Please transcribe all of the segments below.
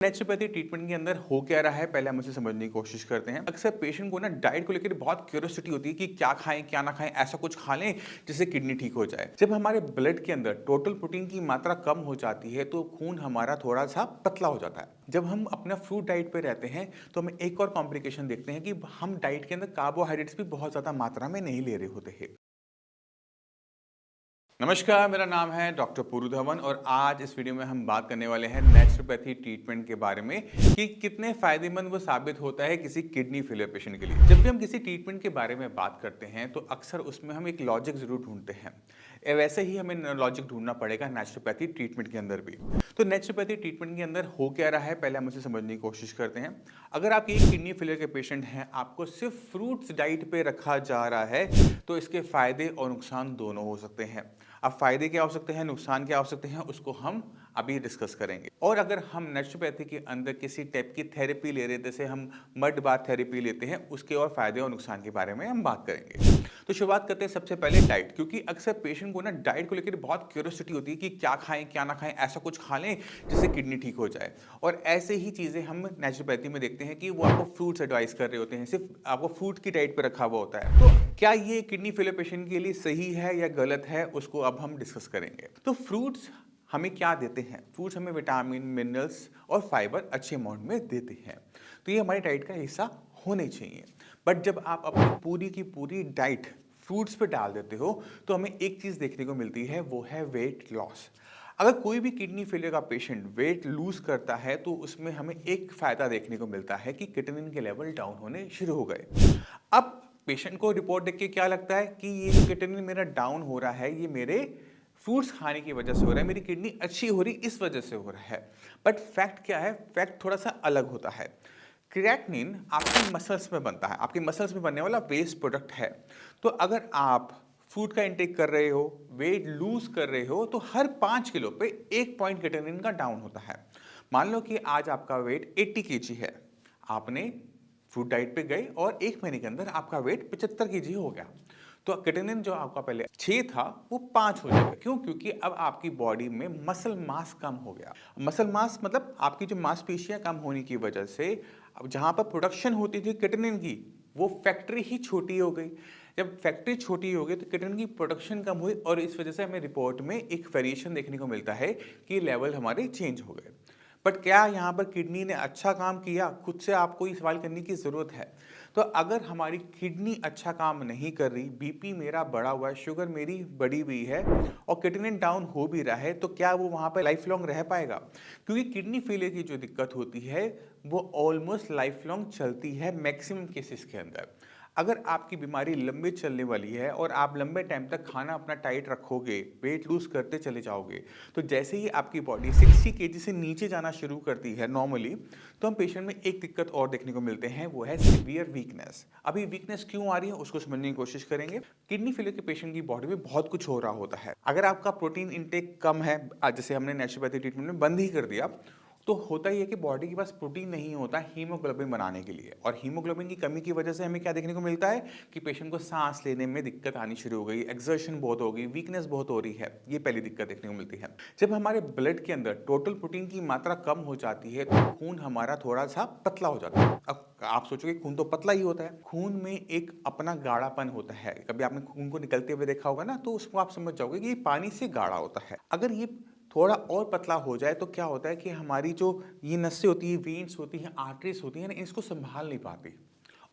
Naturopathy treatment के अंदर हो क्या रहा है, पहले हम उसे समझने की कोशिश करते हैं। अक्सर पेशेंट को ना डाइट को लेकर बहुत क्यूरियोसिटी होती है कि क्या खाएं क्या ना खाएं, ऐसा कुछ खा लें जिससे किडनी ठीक हो जाए। जब हमारे ब्लड के अंदर टोटल प्रोटीन की मात्रा कम हो जाती है तो खून हमारा थोड़ा सा पतला हो जाता है। जब हम अपना फ्रूट डाइट पे रहते हैं तो हमें एक और कॉम्प्लिकेशन देखते हैं कि हम डाइट के अंदर कार्बोहाइड्रेट्स भी बहुत ज़्यादा मात्रा में नहीं ले रहे होते हैं। नमस्कार, मेरा नाम है डॉक्टर पूरू धवन और आज इस वीडियो में हम बात करने वाले हैं नेचुरोपैथी ट्रीटमेंट के बारे में कि कितने फायदेमंद वो साबित होता है किसी किडनी फेलियर पेशेंट के लिए। जब भी हम किसी ट्रीटमेंट के बारे में बात करते हैं तो अक्सर उसमें हम एक लॉजिक जरूर ढूंढते हैं। वैसे ही हमें लॉजिक ढूंढना पड़ेगा नेचुरोपैथी ट्रीटमेंट के अंदर भी। तो नेचुरोपैथी ट्रीटमेंट के अंदर हो क्या रहा है, पहले हम उसे समझने की कोशिश करते हैं। अगर आप एक किडनी फेलियर के पेशेंट हैं, आपको सिर्फ फ्रूट्स डाइट पे रखा जा रहा है तो इसके फायदे और नुकसान दोनों हो सकते हैं। अब फायदे क्या हो सकते हैं, नुकसान क्या हो सकते हैं, उसको हम अभी डिस्कस करेंगे। और अगर हम नेचुरोपैथी के अंदर किसी टाइप की थेरेपी ले रहे हैं, जैसे हम मड बाथ थेरेपी लेते हैं, उसके और फायदे और नुकसान के बारे में हम बात करेंगे। तो शुरुआत करते हैं सबसे पहले डाइट, क्योंकि अक्सर पेशेंट को ना डाइट को लेकर बहुत क्यूरियोसिटी होती है कि क्या खाएं क्या ना खाएं, ऐसा कुछ खा लें जिससे किडनी ठीक हो जाए। और ऐसे ही चीज़ें हम नेचुरोपैथी में देखते हैं कि वो आपको फ्रूट्स एडवाइस कर रहे होते हैं, सिर्फ आपको फ्रूट की डाइट पर रखा हुआ होता है। तो क्या ये किडनी फेलियर पेशेंट के लिए सही है या गलत है, उसको अब हम डिस्कस करेंगे। तो फ्रूट्स हमें क्या देते हैं? फ्रूट्स हमें विटामिन, मिनरल्स और फाइबर अच्छे अमाउंट में देते हैं, तो ये हमारी डाइट का हिस्सा होने चाहिए। बट जब आप अपनी पूरी की पूरी डाइट फ्रूट्स पे डाल देते हो तो हमें एक चीज़ देखने को मिलती है, वो है वेट लॉस। अगर कोई भी किडनी फेलियर का पेशेंट वेट लूज करता है तो उसमें हमें एक फायदा देखने को मिलता है कि किडनी के लेवल डाउन होने शुरू हो गए। अब पेशेंट को रिपोर्ट देख के क्या लगता है कि ये जो किडनी मेरा डाउन हो रहा है, ये मेरे फ्रूट्स खाने की वजह से हो रहा है, मेरी किडनी अच्छी हो रही इस वजह से हो रहा है। बट फैक्ट क्या है? फैक्ट थोड़ा सा अलग होता है। क्रिएटिनिन आपकी मसल्स में बनता है, आपकी मसल्स में बनने वाला वेस्ट प्रोडक्ट है। तो अगर आप फूड का इंटेक कर रहे हो, वेट लूज कर रहे हो, तो हर 5 किलो पे 1 पॉइंट क्रिएटिनिन का डाउन होता है। मान लो कि आज आपका वेट 80 kg है, आपने फूड डाइट पे गए और 1 महीने के अंदर आपका वेट 75 kg हो गया, तो क्रिएटिनिन जो आपका पहले 6 था वो 5 हो जाएगा। क्यों? क्योंकि अब आपकी बॉडी में मसल मास कम हो गया। मसल मास मतलब आपकी जो मांसपेशियां कम होने की वजह से अब जहां पर प्रोडक्शन होती थी क्रिएटिनिन की, वो फैक्ट्री ही छोटी हो गई। जब फैक्ट्री छोटी हो गई तो क्रिएटिनिन की प्रोडक्शन कम हुई और इस वजह से हमें रिपोर्ट में एक वेरिएशन देखने को मिलता है कि लेवल हमारे चेंज हो गए। बट क्या यहाँ पर किडनी ने अच्छा काम किया? खुद से आपको ये सवाल करने की ज़रूरत है। तो अगर हमारी किडनी अच्छा काम नहीं कर रही, बीपी मेरा बढ़ा हुआ है, शुगर मेरी बढ़ी हुई है और क्रिएटिनिन डाउन हो भी रहा है, तो क्या वो वहाँ पर लाइफ लॉन्ग रह पाएगा? क्योंकि किडनी फेलियर की जो दिक्कत होती है वो ऑलमोस्ट लाइफ लॉन्ग चलती है मैक्सिमम केसेस के अंदर। अगर आपकी बीमारी लंबे चलने वाली है और आप लंबे टाइम तक खाना अपना टाइट रखोगे, वेट लूज करते चले जाओगे, तो जैसे ही आपकी बॉडी 60 kg से नीचे जाना शुरू करती है नॉर्मली, तो हम पेशेंट में एक दिक्कत और देखने को मिलते हैं, वो है सीवियर वीकनेस। अभी वीकनेस क्यों आ रही है उसको समझने की कोशिश करेंगे। किडनी फेलियर के पेशेंट की बॉडी में बहुत कुछ हो रहा होता है। अगर आपका प्रोटीन इंटेक कम है, जैसे हमने नेचुरोपैथी ट्रीटमेंट में बंद ही कर दिया, तो होता ही है कि बॉडी के पास प्रोटीन नहीं होता हीमोग्लोबिन बनाने के लिए, और हीमोग्लोबिन की कमी की वजह से हमें क्या देखने को मिलता है कि पेशेंट को सांस लेने में दिक्कत आनी शुरू हो गई, एक्सर्शन बहुत हो गई, वीकनेस बहुत हो रही है। ये पहली दिक्कत देखने को मिलती है। जब हमारे ब्लड के अंदर टोटल प्रोटीन की मात्रा कम हो जाती है तो खून हमारा थोड़ा सा पतला हो जाता है। अब आप सोचोगे खून तो पतला ही होता है, खून में एक अपना गाढ़ापन होता है। कभी आपने खून को निकलते हुए देखा होगा ना, तो उसको आप समझ जाओगे कि ये पानी से गाढ़ा होता है। अगर ये थोड़ा और पतला हो जाए तो क्या होता है कि हमारी जो ये नसें होती हैं, वेन्स होती हैं, आर्टरीज होती हैं ना, इसको संभाल नहीं पाती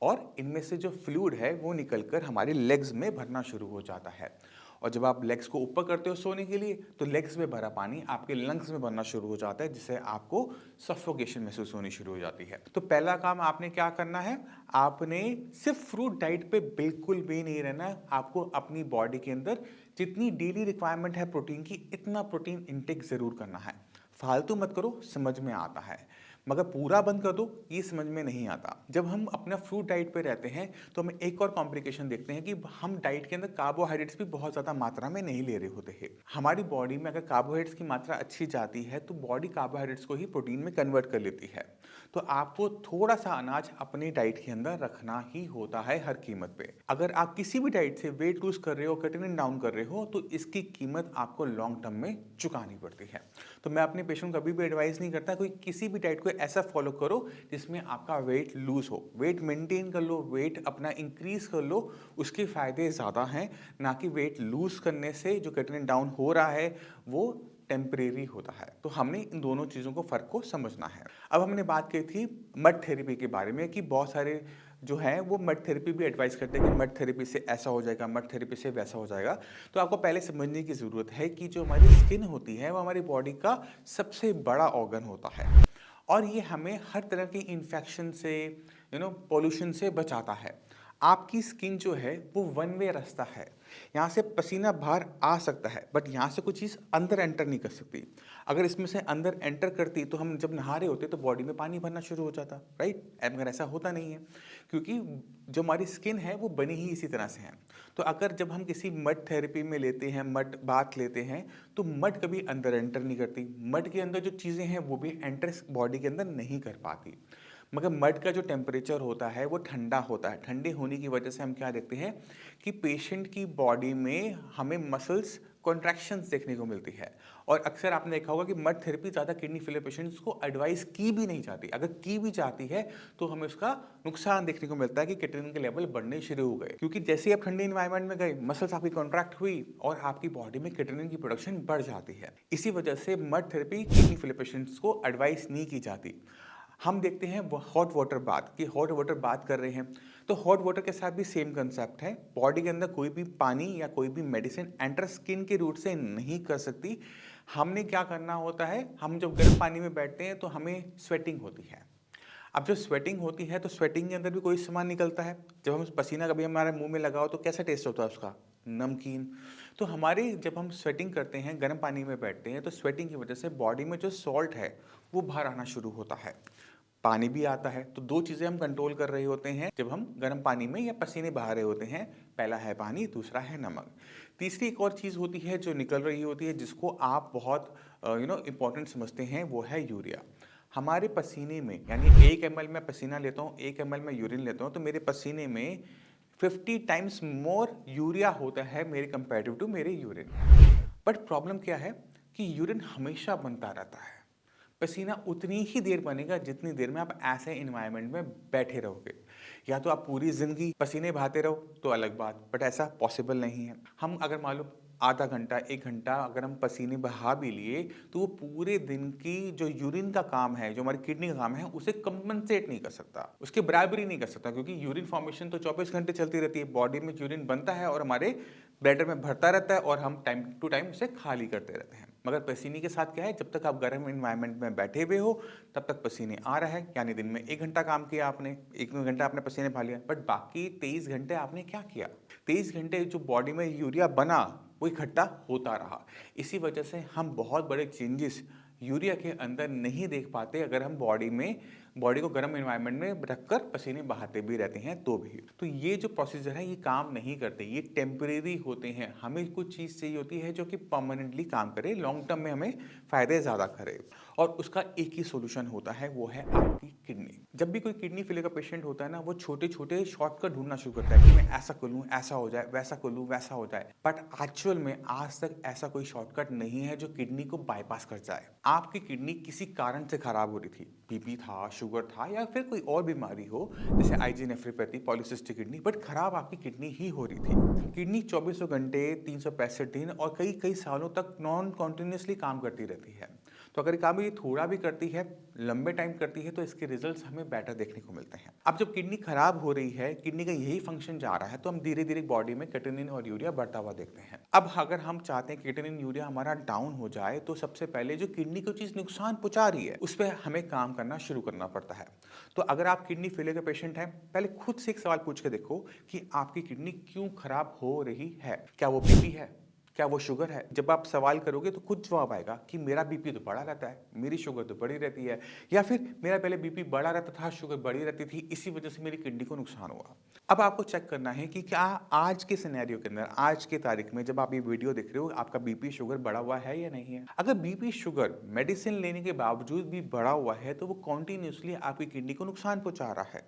और इनमें से जो फ्लूइड है वो निकलकर हमारे लेग्स में भरना शुरू हो जाता है। और जब आप लेग्स को ऊपर करते हो सोने के लिए, तो लेग्स में भरा पानी आपके लंग्स में भरना शुरू हो जाता है, जिससे आपको सफोकेशन महसूस होनी शुरू हो जाती है। तो पहला काम आपने क्या करना है, आपने सिर्फ फ्रूट डाइट पे बिल्कुल भी नहीं रहना है। आपको अपनी बॉडी के अंदर जितनी डेली रिक्वायरमेंट है प्रोटीन की, इतना प्रोटीन इंटेक जरूर करना है। फालतू मत करो, समझ में आता है, मगर पूरा बंद कर दो, ये समझ में नहीं आता। जब हम अपना फ्रूट डाइट पे रहते हैं तो हमें एक और कॉम्प्लिकेशन देखते हैं कि हम डाइट के अंदर कार्बोहाइड्रेट्स भी बहुत ज़्यादा मात्रा में नहीं ले रहे होते हैं। हमारी बॉडी में अगर कार्बोहाइड्रेट्स की मात्रा अच्छी जाती है तो बॉडी कार्बोहाइड्रेट्स को ही प्रोटीन में कन्वर्ट कर लेती है। तो आपको थोड़ा सा अनाज अपनी डाइट के अंदर रखना ही होता है हर कीमत पे। अगर आप किसी भी डाइट से वेट लूज कर रहे हो, क्रिएटिनिन डाउन कर रहे हो, तो इसकी कीमत आपको लॉन्ग टर्म में चुकानी पड़ती है। तो मैं अपने पेशेंट को कभी भी एडवाइस नहीं करता कोई किसी भी डाइट को लाइफस्टाइल ऐसा फॉलो करो जिसमें आपका वेट लूज हो, वेट मेंटेन कर लो, वेट अपना इंक्रीज कर लो, उसके फायदे ज़्यादा हैं, ना कि वेट लूज करने से जो क्रिएटिनिन डाउन हो रहा है वो टेम्परेरी होता है। तो हमने इन दोनों चीज़ों को फ़र्क को समझना है। अब हमने बात की थी मड थेरेपी के बारे में कि बहुत सारे जो है वो मड थेरेपी भी एडवाइस करते हैं कि मड थेरेपी से ऐसा हो जाएगा, मड थेरेपी से वैसा हो जाएगा। तो आपको पहले समझने की ज़रूरत है कि जो हमारी स्किन होती है वो हमारी बॉडी का सबसे बड़ा ऑर्गन होता है और ये हमें हर तरह की इन्फेक्शन से, पोल्यूशन से बचाता है। आपकी स्किन जो है वो वन वे रास्ता है, यहाँ से पसीना बाहर आ सकता है बट यहाँ से कुछ चीज़ अंदर एंटर नहीं कर सकती। अगर इसमें से अंदर एंटर करती तो हम जब नहा रहे होते तो बॉडी में पानी भरना शुरू हो जाता, राइट? मगर ऐसा होता नहीं है क्योंकि जो हमारी स्किन है वो बनी ही इसी तरह से है। तो अगर जब हम किसी मड थेरेपी में लेते हैं, मड बाथ लेते हैं, तो मड कभी अंदर एंटर नहीं करती। मड के अंदर जो चीज़ें हैं वो भी एंटर बॉडी के अंदर नहीं कर पाती। मगर मड का जो टेम्परेचर होता है वो ठंडा होता है। ठंडे होने की वजह से हम क्या देखते हैं कि पेशेंट की बॉडी में हमें मसल्स कॉन्ट्रैक्शंस देखने को मिलती है। और अक्सर आपने देखा होगा कि मड थेरेपी ज़्यादा किडनी फेलियर पेशेंट्स को एडवाइस की भी नहीं जाती। अगर की भी जाती है तो हमें उसका नुकसान देखने को मिलता है कि क्रिएटिनिन के लेवल बढ़ने शुरू हो गए, क्योंकि जैसे ही आप ठंडे इन्वायरमेंट में गए मसल्स आपकी कॉन्ट्रैक्ट हुई और आपकी बॉडी में क्रिएटिनिन की प्रोडक्शन बढ़ जाती है। इसी वजह से mud therapy kidney failure patients को एडवाइस नहीं की जाती। हम देखते हैं वो हॉट वाटर बाथ कि हॉट वाटर बात कर रहे हैं, तो हॉट वाटर के साथ भी सेम कंसेप्ट है। बॉडी के अंदर कोई भी पानी या कोई भी मेडिसिन एंटर स्किन के रूट से नहीं कर सकती। हमने क्या करना होता है, हम जब गर्म पानी में बैठते हैं तो हमें स्वेटिंग होती है। अब जब स्वेटिंग होती है तो स्वेटिंग के अंदर भी कोई सामान निकलता है। जब हम पसीना कभी हमारे मुंह में लगाओ तो कैसा टेस्ट होता है उसका, नमकीन। तो हमारे जब हम स्वेटिंग करते हैं, गर्म पानी में बैठते हैं, तो स्वेटिंग की वजह से बॉडी में जो सॉल्ट है वो बाहर आना शुरू होता है, पानी भी आता है। तो दो चीज़ें हम कंट्रोल कर रहे होते हैं जब हम गर्म पानी में या पसीने बहा रहे होते हैं। पहला है पानी, दूसरा है नमक। तीसरी एक और चीज़ होती है जो निकल रही होती है जिसको आप बहुत इम्पॉर्टेंट समझते हैं, वो है यूरिया। हमारे पसीने में, यानी 1 ml मैं पसीना लेता हूँ, 1 ml मैं यूरिन लेता हूँ, तो मेरे पसीने में 50 टाइम्स मोर यूरिया होता है मेरे कंपेरेटिव टू मेरे यूरिन। बट प्रॉब्लम क्या है कि यूरिन हमेशा बनता रहता है। पसीना उतनी ही देर बनेगा जितनी देर में आप ऐसे इन्वायरमेंट में बैठे रहोगे। या तो आप पूरी ज़िंदगी पसीने बहाते रहो तो अलग बात, बट ऐसा पॉसिबल नहीं है। हम अगर मान लो आधा घंटा 1 घंटा अगर हम पसीने बहा भी लिए तो वो पूरे दिन की जो यूरिन का काम है, जो हमारी किडनी का काम है, उसे कंपनसेट नहीं कर सकता, उसके बराबरी नहीं कर सकता, क्योंकि यूरिन फॉर्मेशन तो 24 घंटे चलती रहती है। बॉडी में यूरिन बनता है और हमारे ब्लैडर में भरता रहता है और हम टाइम टू टाइम उसे खाली करते रहते हैं। मगर पसीने के साथ क्या है, जब तक आप गर्म इन्वायरमेंट में बैठे हुए हो तब तक पसीने आ रहा है, यानी दिन में 1 घंटा काम किया आपने, 1 घंटा आपने पसीने बहा लिया, बट बाकी 23 घंटे आपने क्या किया? 23 घंटे जो बॉडी में यूरिया बना वो इकट्ठा होता रहा। इसी वजह से हम बहुत बड़े चेंजेस यूरिया के अंदर नहीं देख पाते अगर हम बॉडी को गर्म एनवायरनमेंट में रखकर पसीने बहाते भी रहते हैं तो भी। तो ये जो प्रोसीजर है ये काम नहीं करते, ये टेम्परेरी होते हैं। हमें कुछ चीज़ चाहिए होती है जो कि परमानेंटली काम करे, लॉन्ग टर्म में हमें फ़ायदे ज़्यादा करे, और उसका एक ही सोल्यूशन होता है, वो है आपकी किडनी। जब भी कोई किडनी फेलियर का पेशेंट होता है ना, वो छोटे छोटे शॉर्टकट ढूंढना शुरू करता है कि मैं ऐसा कर लूँ ऐसा हो जाए, वैसा कर लूँ वैसा हो जाए, बट एक्चुअल में आज तक ऐसा कोई शॉर्टकट नहीं है जो किडनी को बाईपास कर जाए। आपकी किडनी किसी कारण से खराब हो रही थी, बीपी था, शुगर था, या फिर कोई और बीमारी हो जैसे IG nephropathy, polycystic kidney, but खराब आपकी किडनी ही हो रही थी। किडनी 24 घंटे 365 दिन और कई कई सालों तक नॉन कॉन्टिन्यूसली काम करती रहती है। तो अगर काम ये थोड़ा भी करती है, लंबे टाइम करती है, तो इसके रिजल्ट्स हमें बेटर देखने को मिलते हैं। अब जब किडनी खराब हो रही है, किडनी का यही फंक्शन जा रहा है, तो हम धीरे धीरे बॉडी में क्रिएटिनिन और यूरिया बढ़ता हुआ देखते हैं। अब अगर हम चाहते हैं क्रिएटिनिन यूरिया हमारा डाउन हो जाए, तो सबसे पहले जो किडनी को चीज नुकसान पहुंचा रही है उस पर हमें काम करना शुरू करना पड़ता है। तो अगर आप किडनी फेलियर का पेशेंट है, पहले खुद से एक सवाल पूछ के देखो कि आपकी किडनी क्यों खराब हो रही है। क्या वो बीपी है, क्या वो शुगर है? जब आप सवाल करोगे तो खुद जवाब आएगा कि मेरा बीपी तो बढ़ा रहता है, मेरी शुगर तो बढ़ी रहती है, या फिर मेरा पहले बीपी बढ़ा रहता था, शुगर बढ़ी रहती थी, इसी वजह से मेरी किडनी को नुकसान हुआ। अब आपको चेक करना है कि क्या आज के सिनेरियो के अंदर, आज के तारीख में जब आप ये वीडियो देख रहे हो, आपका बीपी शुगर बढ़ा हुआ है या नहीं है। अगर बीपी शुगर मेडिसिन लेने के बावजूद भी बढ़ा हुआ है तो वो कॉन्टिन्यूसली आपकी किडनी को नुकसान पहुंचा रहा है,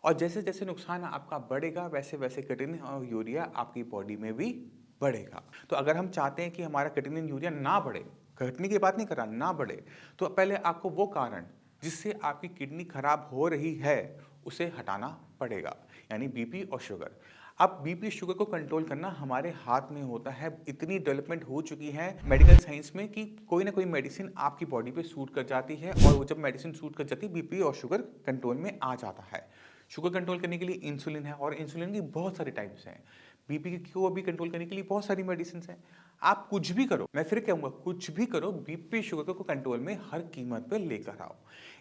और जैसे जैसे नुकसान आपका बढ़ेगा वैसे वैसे क्रिएटिनिन और यूरिया आपकी बॉडी में भी बढ़ेगा। तो अगर हम चाहते हैं कि हमारा क्रिएटिनिन यूरिया ना बढ़े, घटने की बात नहीं कर रहा, ना बढ़े, तो पहले आपको वो कारण जिससे आपकी किडनी खराब हो रही है उसे हटाना पड़ेगा, यानी बीपी और शुगर। अब बीपी शुगर को कंट्रोल करना हमारे हाथ में होता है। इतनी डेवलपमेंट हो चुकी है मेडिकल साइंस में कि कोई ना कोई मेडिसिन आपकी बॉडी पे सूट कर जाती है, और वो जब मेडिसिन सूट कर जाती है बीपी और शुगर कंट्रोल में आ जाता है। शुगर कंट्रोल करने के लिए इंसुलिन है, और इंसुलिन की बहुत सारे टाइप्स हैं। बीपी को भी कंट्रोल करने के लिए बहुत सारी मेडिसिन हैं। आप कुछ भी करो, मैं फिर कहूँगा कुछ भी करो, बीपी शुगर को कंट्रोल में हर कीमत पे लेकर आओ।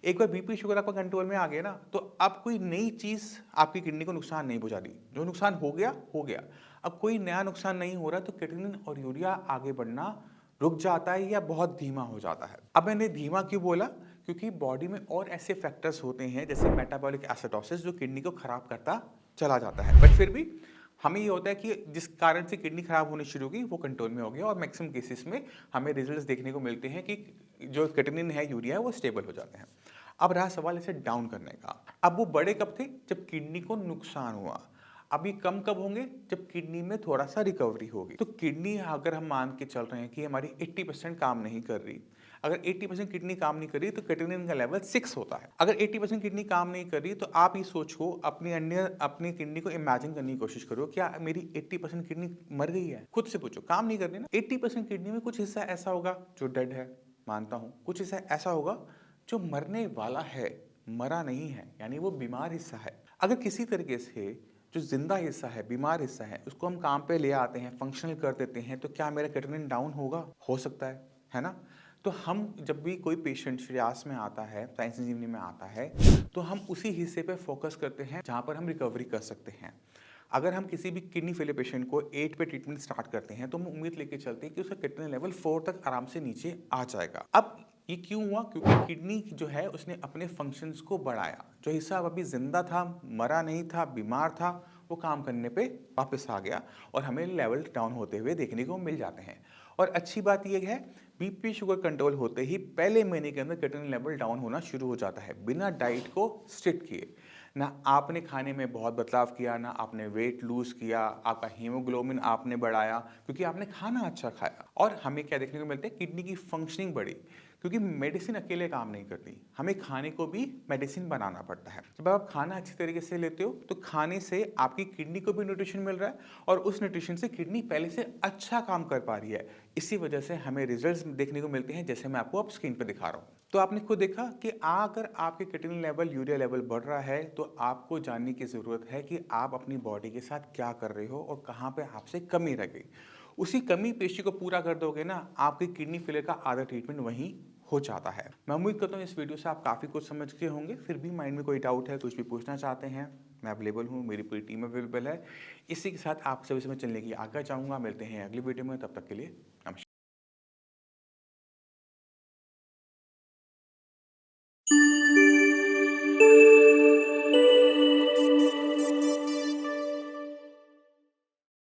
एक बार बीपी शुगर आपका कंट्रोल में आ गया ना, तो अब कोई नई चीज़ आपकी किडनी को नुकसान नहीं पहुँचा रही। जो नुकसान हो गया हो गया। अब कोई नया नुकसान नहीं हो रहा, तो क्रिएटिनिन और यूरिया आगे बढ़ना रुक जाता है या बहुत धीमा हो जाता है। अब मैंने धीमा क्यों बोला? क्योंकि बॉडी में और ऐसे फैक्टर्स होते हैं जैसे मेटाबॉलिक एसिडोसिस, जो किडनी को खराब करता चला जाता है। बट फिर भी हमें ये होता है कि जिस कारण से किडनी खराब होनी शुरू हुई वो कंट्रोल में हो गया, और मैक्सिमम केसेस में हमें रिजल्ट्स देखने को मिलते हैं कि जो क्रिएटिनिन है, यूरिया है, वो स्टेबल हो जाते हैं। अब रहा सवाल इसे डाउन करने का। अब वो बड़े कब थे? जब किडनी को नुकसान हुआ। अभी कम कब होंगे? जब किडनी में थोड़ा सा रिकवरी होगी। तो किडनी अगर हम मान के चल रहे हैं कि हमारी 80% काम नहीं कर रही, अगर 80% किडनी काम नहीं कर रही तो क्रिएटिनिन का लेवल 6 होता है। अगर 80% किडनी काम नहीं कर रही तो आप ये सोचो, अपनी किडनी को इमेजिन करने की कोशिश करो, क्या मेरी 80% किडनी मर गई है? खुद से पूछो, काम नहीं कर रही ना। 80% किडनी में कुछ हिस्सा ऐसा होगा जो डेड है, मानता हूं। कुछ हिस्सा ऐसा होगा जो मरने वाला है, मरा नहीं है, यानी वो बीमार हिस्सा है। अगर किसी तरीके से जो जिंदा हिस्सा है, बीमार हिस्सा है, उसको हम काम पे ले आते हैं, फंक्शनल कर देते हैं, तो क्या मेरा क्रिएटिनिन डाउन होगा? हो सकता है ना? तो हम जब भी कोई पेशेंट श्रेयास में आता है, साई संजीवनी में आता है, तो हम उसी हिस्से पे फोकस करते हैं जहाँ पर हम रिकवरी कर सकते हैं। अगर हम किसी भी किडनी फेलियर पेशेंट को 8 पे ट्रीटमेंट स्टार्ट करते हैं, तो हम उम्मीद लेके चलते हैं कि उसका क्रिएटिनिन लेवल 4 तक आराम से नीचे आ जाएगा। अब ये क्यों हुआ? क्योंकि किडनी जो है उसने अपने फंक्शंस को बढ़ाया। जो हिस्सा अब अभी जिंदा था, मरा नहीं था, बीमार था, वो काम करने पे वापस आ गया, और हमें लेवल डाउन होते हुए देखने को मिल जाते हैं। और अच्छी बात यह है, बीपी शुगर कंट्रोल होते ही पहले महीने के अंदर क्रिएटिनिन लेवल डाउन होना शुरू हो जाता है, बिना डाइट को स्ट्रिक्ट किए। ना आपने खाने में बहुत बदलाव किया, ना आपने वेट लूज किया, आपका हीमोग्लोबिन आपने बढ़ाया क्योंकि आपने खाना अच्छा खाया। और हमें क्या देखने को मिलता है? किडनी की फंक्शनिंग बढ़ी, क्योंकि मेडिसिन अकेले काम नहीं करती, हमें खाने को भी मेडिसिन बनाना पड़ता है। जब आप खाना अच्छी तरीके से लेते हो तो खाने से आपकी किडनी को भी न्यूट्रिशन मिल रहा है, और उस न्यूट्रिशन से किडनी पहले से अच्छा काम कर पा रही है। इसी वजह से हमें रिजल्ट्स देखने को मिलते हैं, जैसे मैं आपको अब स्क्रीन पर दिखा रहा हूँ। तो आपने खुद देखा कि अगर आपके क्रिएटिनिन लेवल, यूरिया लेवल बढ़ रहा है, तो आपको जानने की ज़रूरत है कि आप अपनी बॉडी के साथ क्या कर रहे हो और कहाँ पे आपसे कमी रह गई। उसी कमी पेशी को पूरा कर दोगे ना, आपकी किडनी फेलियर का आधा ट्रीटमेंट वहीं हो जाता है। मैं उम्मीद करता हूँ इस वीडियो से आप काफ़ी कुछ समझ गए होंगे। फिर भी माइंड में कोई डाउट है, कुछ भी पूछना चाहते हैं, मैं अवेलेबल हूँ, मेरी पूरी टीम अवेलेबल है। इसी के साथ आप सभी से मैं चलने की आज्ञा चाहूँगा। मिलते हैं अगली वीडियो में, तब तक के लिए नमस्कार।